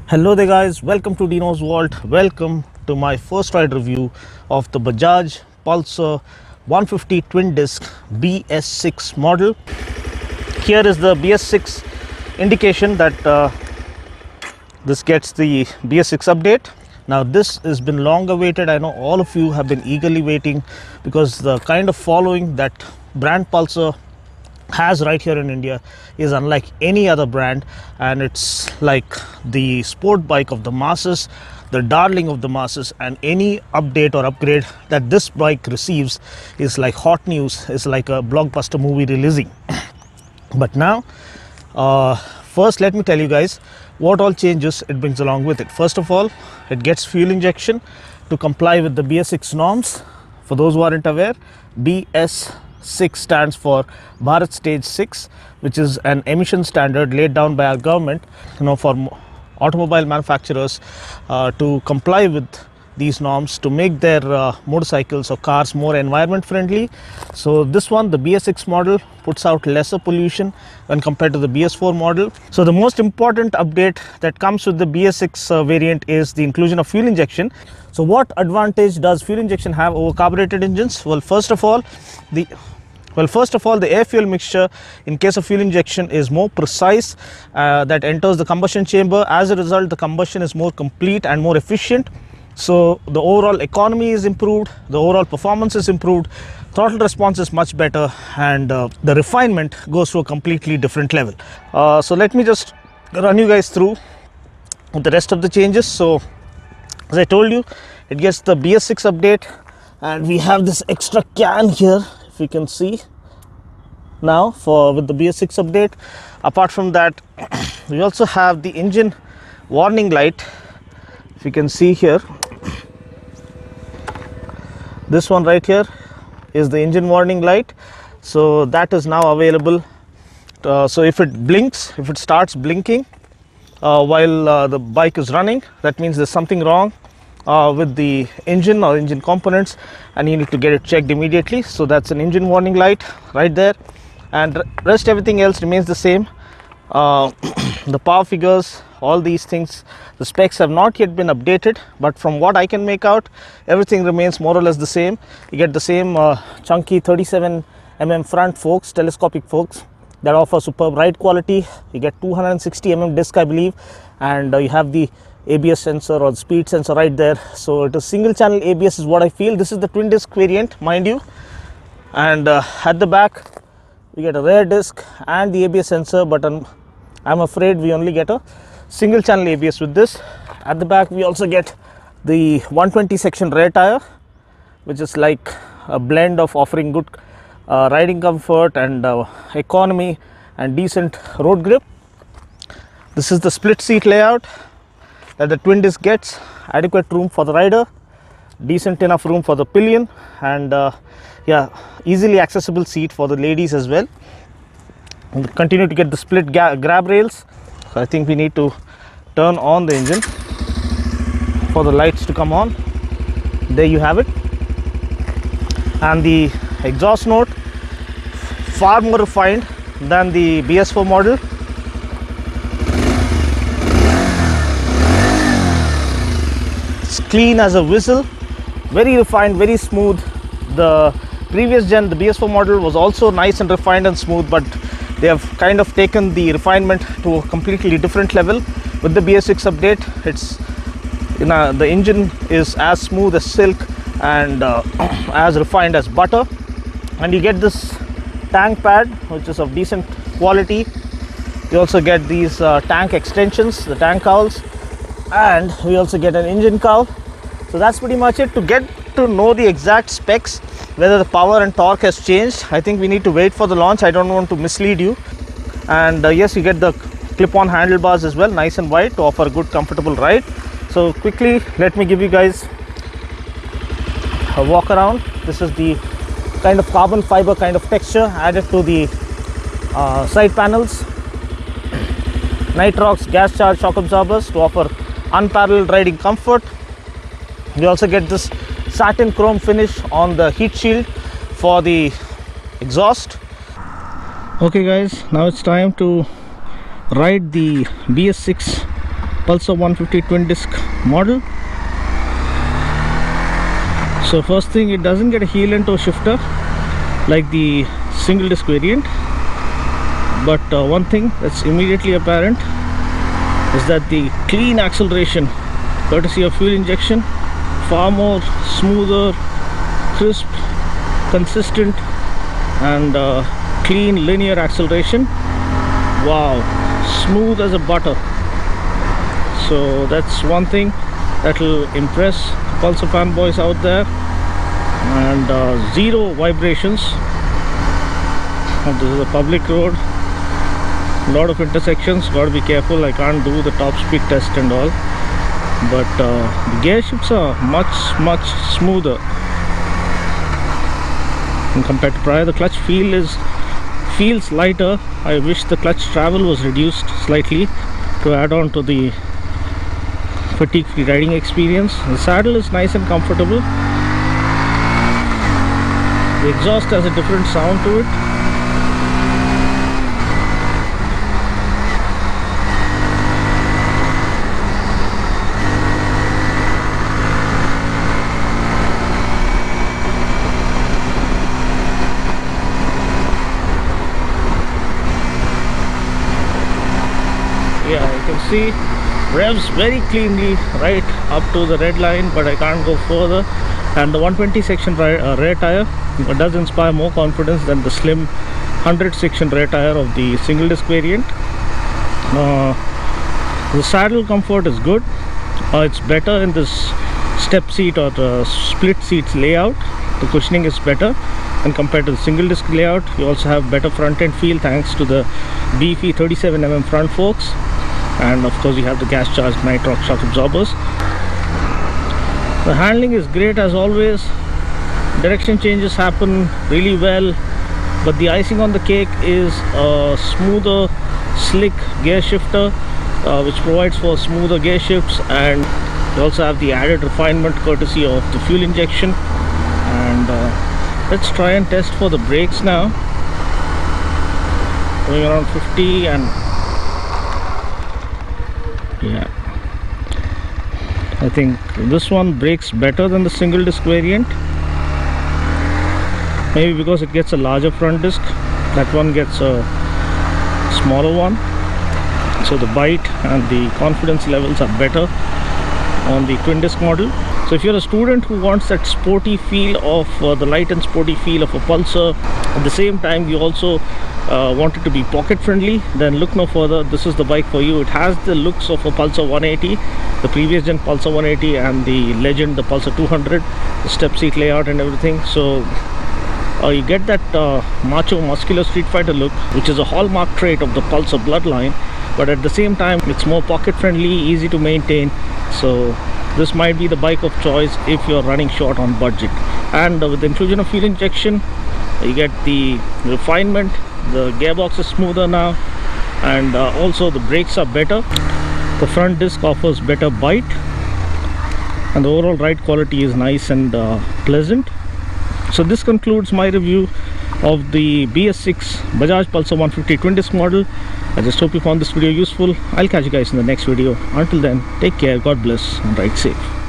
Hello there guys, welcome to Dinos Vault. Welcome to my first ride review of the Bajaj Pulsar 150 twin disc BS6 model. Here is the BS6 indication that this gets the BS6 update. Now this has been long awaited. I know all of you have been eagerly waiting because the kind of following that brand Pulsar has right here in India is unlike any other brand, and it's like the sport bike of the masses, the darling of the masses, and any update or upgrade that this bike receives is like hot news, is like a blockbuster movie releasing. But now first let me tell you guys what all changes it brings along with it. First of all, it gets fuel injection to comply with the BS6 norms. For those who aren't aware, BS6 stands for Bharat Stage 6, which is an emission standard laid down by our government, for automobile manufacturers to comply with these norms to make their motorcycles or cars more environment friendly. So this one, the BS6 model, puts out lesser pollution when compared to the BS4 model. So the most important update that comes with the BS6 variant is the inclusion of fuel injection. So what advantage does fuel injection have over carbureted engines? Well, first of all, the air fuel mixture in case of fuel injection is more precise, that enters the combustion chamber. As a result, the combustion is more complete and more efficient. So the overall economy is improved, the overall performance is improved, throttle response is much better, and the refinement goes to a completely different level. So let me just run you guys through the rest of the changes. So as I told you, it gets the BS6 update, and we have this extra can here, if you can see now, with the BS6 update. Apart from that, we also have the engine warning light. If you can see here, this one right here is the engine warning light. So that is now available. So if it blinks, if it starts blinking while the bike is running, that means there's something wrong with the engine or engine components, and you need to get it checked immediately. So that's an engine warning light right there, and rest everything else remains the same. The power figures, all these things, the specs have not yet been updated, but from what I can make out, everything remains more or less the same. You get the same chunky 37mm front forks, telescopic forks that offer superb ride quality. You get 260mm disc, I believe, and you have the ABS sensor or the speed sensor right there. So it is single channel ABS is what I feel. This is the twin disc variant, mind you, and at the back we get a rear disc and the ABS sensor, but I'm afraid we only get a single channel ABS with this. At the back we also get the 120 section rear tire, which is like a blend of offering good riding comfort and economy and decent road grip. This is the split seat layout that the twin disc gets. Adequate room for the rider, decent enough room for the pillion, and easily accessible seat for the ladies as well. And continue to get the split grab rails. So I think we need to turn on the engine for the lights to come on. There you have it. And the exhaust note, far more refined than the BS4 model. It's clean as a whistle, very refined, very smooth. The previous gen, the BS4 model, was also nice and refined and smooth, but they have kind of taken the refinement to a completely different level. With the BS6 update, it's the engine is as smooth as silk and as refined as butter. And you get this tank pad, which is of decent quality. You also get these tank extensions, the tank cowls, and we also get an engine cowl. So that's pretty much it. To get to know the exact specs, whether the power and torque has changed, I think we need to wait for the launch. I don't want to mislead you. And yes, you get the clip-on handlebars as well, nice and wide, to offer a good comfortable ride. So quickly, let me give you guys a walk around. This is the kind of carbon fiber kind of texture added to the side panels. Nitrox gas charge shock absorbers to offer unparalleled riding comfort. You also get this satin chrome finish on the heat shield for the exhaust. Okay guys, now it's time to ride the BS6 Pulsar 150 twin disc model. So first thing, it doesn't get a heel and toe shifter like the single disc variant, but one thing that's immediately apparent is that the clean acceleration courtesy of fuel injection, far more smoother, crisp, consistent, and clean linear acceleration. Wow, smooth as a butter. So that's one thing that will impress Pulsar fanboys out there. And zero vibrations. This is a public road, a lot of intersections, got to be careful. I can't do the top speed test and all, but the gear shifts are much smoother and compared to prior. The clutch feels lighter. I wish the clutch travel was reduced slightly to add on to the fatigue free riding experience. The saddle is nice and comfortable. The exhaust has a different sound to it. Yeah, you can see revs very cleanly right up to the red line, but I can't go further. And the 120 section rear tire does inspire more confidence than the slim 100 section rear tire of the single disc variant. The saddle comfort is good. It's better in this step seat or the split seats layout. The cushioning is better, and compared to the single disc layout, you also have better front end feel thanks to the beefy 37mm front forks. And of course you have the gas charged nitrox shock absorbers. The handling is great as always. Direction changes happen really well, but the icing on the cake is a smoother, slick gear shifter, which provides for smoother gear shifts, and you also have the added refinement courtesy of the fuel injection. And let's try and test for the brakes now. Going around 50, and yeah, I think this one brakes better than the single disc variant. Maybe because it gets a larger front disc, that one gets a smaller one, so the bite and the confidence levels are better on the twin disc model. So if you're a student who wants that sporty feel of the light and sporty feel of a Pulsar, at the same time you also want it to be pocket friendly, then look no further. This is the bike for you. It has the looks of a Pulsar 180, the previous gen Pulsar 180, and the legend, the Pulsar 200, the step seat layout and everything. So you get that macho muscular street fighter look, which is a hallmark trait of the Pulsar bloodline, but at the same time it's more pocket friendly, easy to maintain. So this might be the bike of choice if you're running short on budget. And with the inclusion of fuel injection, you get the refinement. The gearbox is smoother now, and also the brakes are better. The front disc offers better bite, and the overall ride quality is nice and pleasant. So this concludes my review of the BS6 Bajaj Pulsar 150 twin disc model. I just hope you found this video useful. I'll catch you guys in the next video. Until then, take care, God bless, and ride safe.